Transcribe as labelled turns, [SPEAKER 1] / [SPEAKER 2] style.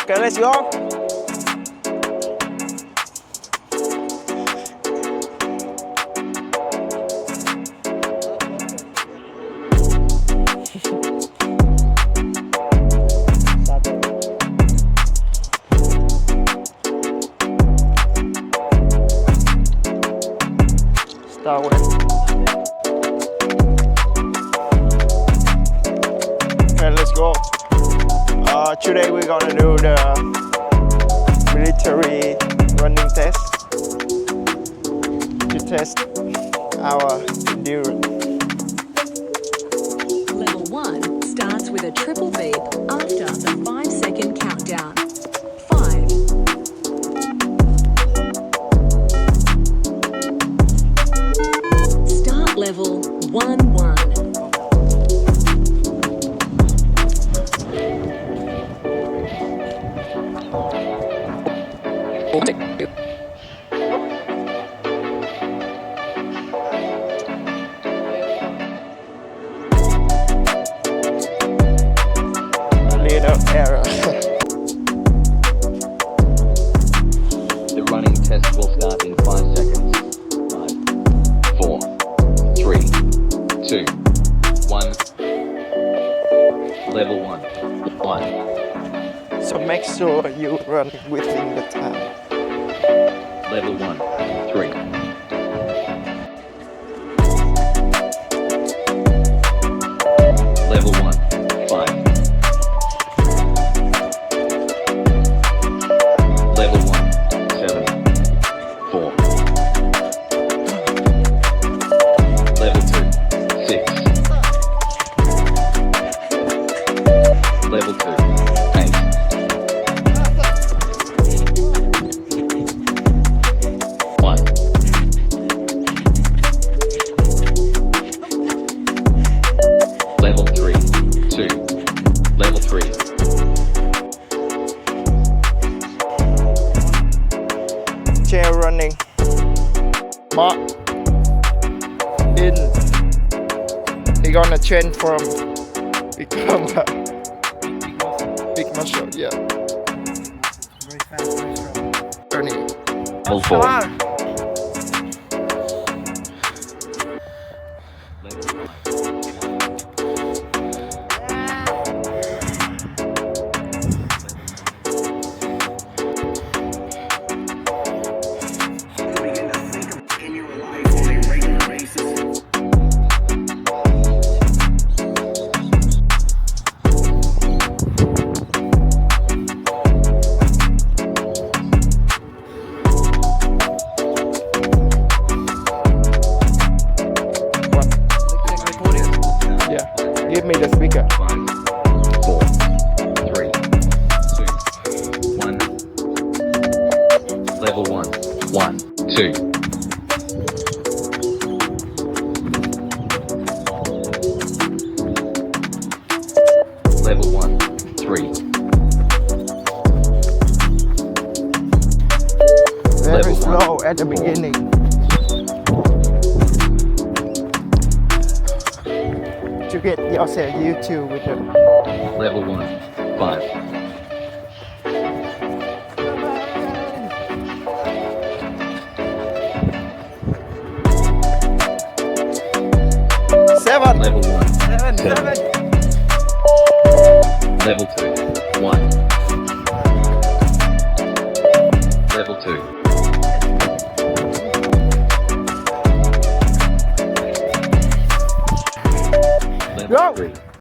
[SPEAKER 1] Okay, let's go. Start with. Okay, let's go. Today we're gonna do the military running test to test our endurance.
[SPEAKER 2] Level 1 starts with a triple beep after the 5-second countdown. 5. Start level 1-1.
[SPEAKER 1] A little error.
[SPEAKER 3] The running test will start in 5 seconds. 5, 4, 3, 2, 1. Level 1. 1.
[SPEAKER 1] So make sure you run within the time.
[SPEAKER 3] Level 1. 3. Level 1. 5. Level 1. 7. 4. Level 2. 6. Level 2. 8. One. Level 3. 2. Level 3.
[SPEAKER 1] Chair running. Mark in. He gonna change from become a big muscle. Yeah.
[SPEAKER 4] Very fast, very strong.
[SPEAKER 1] Running.
[SPEAKER 3] Level 4.
[SPEAKER 1] Yeah. Give me the speaker.
[SPEAKER 3] 5, 4, 3, 2, 1. Level 1. 1, 2. Level 1. 3.
[SPEAKER 1] Very
[SPEAKER 3] Level one.
[SPEAKER 1] slow at the beginning. To get yourself used to with the
[SPEAKER 3] Level 1. 5.
[SPEAKER 1] seven.
[SPEAKER 3] Level 1.
[SPEAKER 4] 7,
[SPEAKER 3] 7.
[SPEAKER 4] 7.
[SPEAKER 3] Level 2. 1. Level 2. Level
[SPEAKER 1] Go.
[SPEAKER 3] 3.